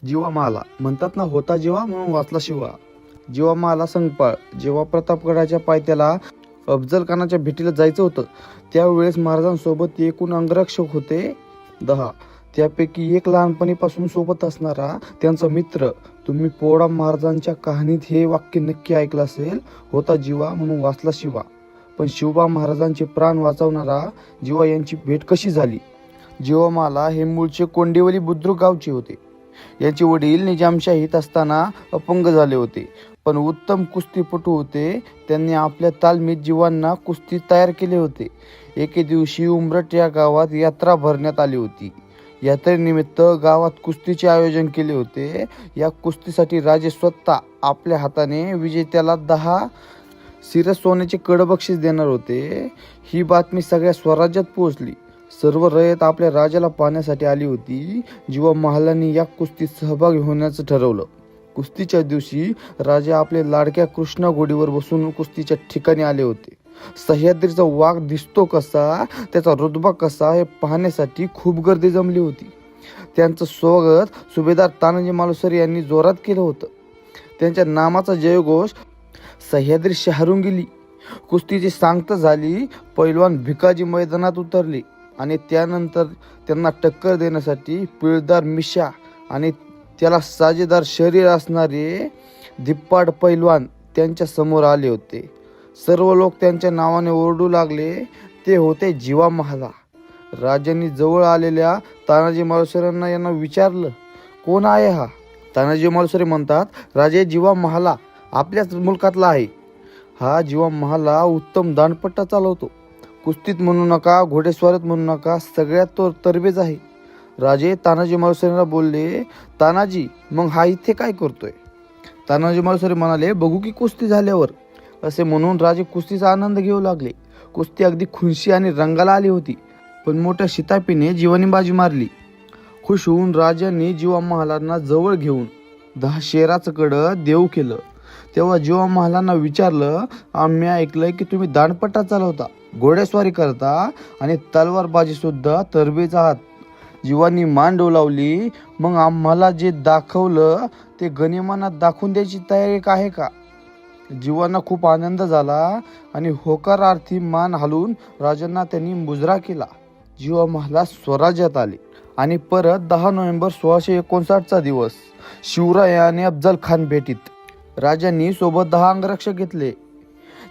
जीवा माला म्हणतात ना, होता जीवा म्हणून वाचला शिवा. जीवा माला संगपाळ. जेव्हा प्रतापगडाच्या पायथ्याला अफजल खानाच्या भेटीला जायचं होतं, त्यावेळेस महाराजांसोबत एकूण अंगरक्षक होते 10. त्यापैकी एक लहानपणीपासून सोबत असणारा त्यांचा मित्र. तुम्ही पोळा महाराजांच्या कहाणीत हे वाक्य नक्की ऐकलं असेल, होता जीवा म्हणून वाचला शिवा. पण शिवबा महाराजांचे प्राण वाचवणारा जीवा यांची भेट कशी झाली? जीवामाला हे मूळचे कोंडिवली बुद्रुक गावचे होते. यांचे वडील निजामशाहीत असताना अपंग झाले होते, पण उत्तम कुस्तीपटू होते. त्यांनी आपल्या तालमीत जीवांना कुस्ती तयार केले होते. एके दिवशी उमरट या गावात यात्रा भरण्यात आली होती. यात्रेनिमित्त गावात कुस्तीचे आयोजन केले होते. या कुस्तीसाठी राजे स्वतः आपल्या हाताने विजेत्याला 10 सिरस सोन्याचे कडबक्षीस देणार होते. ही बातमी सगळ्या स्वराज्यात पोहोचली. सर्व रयत आपल्या राजाला पाहण्यासाठी आली होती. जीवा महालांनी या कुस्तीत सहभागी होण्याचं ठरवलं. कुस्तीच्या दिवशी राजे आपल्या लाडक्या कृष्णा घोडीवर बसून कुस्तीच्या ठिकाणी आले होते. सह्याद्रीचा वाघ दिसतो कसा, त्याचा रुतबा कसा हे पाहण्यासाठी खूप गर्दी जमली होती. त्यांचं स्वागत सुभेदार तानाजी मालुसरे यांनी जोरात केलं होतं. त्यांच्या नामाचा जयघोष सह्याद्री शहरून गेली. कुस्तीची सांगता झाली. पैलवान भिकाजी मैदानात उतरले आणि त्यानंतर त्यांना टक्कर देण्यासाठी पिळदार मिशा आणि त्याला साजेदार शरीर असणारे धिप्पाड पैलवान त्यांच्या समोर आले होते. सर्व लोक त्यांच्या नावाने ओरडू लागले. ते होते जीवा महाला. राजांनी जवळ आलेल्या तानाजी मालुसरेंना यांना विचारलं, कोण आहे हा? तानाजी मालुसरे म्हणतात, राजे जीवा महाला आपल्याच मुलकातला आहे. हा जीवा महाला उत्तम दांडपट्टा चालवतो. कुस्तीत म्हणू नका, घोडेस्वारीत म्हणू नका, सगळ्यात तो तरबेज आहे. राजे तानाजी मालुसरेंना बोलले, तानाजी मग हा इथे काय करतोय? तानाजी मालुसरे म्हणाले, बघू की कुस्ती झाल्यावर. असे म्हणून राजे कुस्तीचा आनंद घेऊ लागले. कुस्ती अगदी खुनशी आणि रंगाला आली होती, पण मोठ्या शितापीने जीवानी बाजी मारली. खुश होऊन राजांनी जीवा महालांना जवळ घेऊन 10 शेराचं कडं देऊ केलं. तेव्हा जीवा महालांना विचारलं, आम्ही ऐकलंय की तुम्ही दांडपट्टा चालवता, घोडेस्वारी करता आणि तलवारबाजी सुद्धा तरबेज आहात. जीवांनी मान डोलावली. मग आम्हाला जे दाखवलं ते गनिमानात दाखवून द्यायची तयारी आहे का? जीवांना खूप आनंद झाला आणि होकारार्थी मान हलवून राजांना त्यांनी मुजरा केला. जीवा महाला स्वराज्यात आले आणि परत 10 नोव्हेंबर 1659 दिवस शिवराय आणि अफजल खान भेटीत. राजांनी सोबत 10 अंगरक्षक घेतले.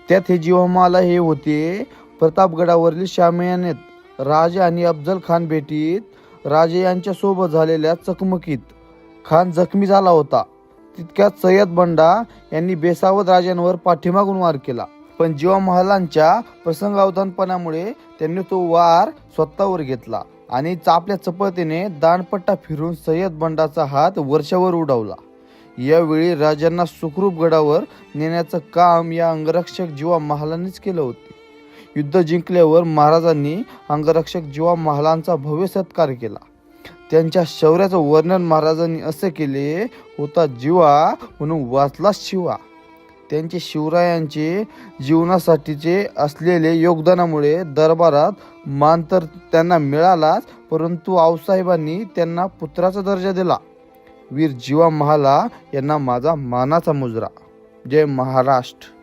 त्यात हे जीवा महाला हे होते. प्रतापगडावरील शामियानेत राजा आणि अफजल खान भेटीत राजे यांच्या सोबत झालेल्या चकमकीत खान जखमी झाला होता. तितक्यात सय्यद बंडा यांनी बेसावध राजांवर पाठीमागून वार केला, पण जीवा महालांच्या प्रसंगावधानपणामुळे त्यांनी तो वार स्वतःवर घेतला आणि आपल्या चपळतेने दांडपट्टा फिरून सय्यद बंडाचा हात वरच्यावर उडवला. यावेळी राजांना सुखरूप गडावर नेण्याचं काम या अंगरक्षक जीवा महालांनीच केलं होतं. युद्ध जिंकल्यावर महाराजांनी अंगरक्षक जीवा महालांचा भव्य सत्कार केला. त्यांच्या शौर्याचं वर्णन महाराजांनी असे केले, होता जीवा म्हणून वाचला शिवा. त्यांचे शिवरायांचे जीवनासाठीचे असलेले योगदानामुळे दरबारात मान तर त्यांना मिळालाच, परंतु आऊसाहेबांनी त्यांना पुत्राचा दर्जा दिला. वीर जीवा महाला यांना माझा मानाचा मुजरा. जय महाराष्ट्र.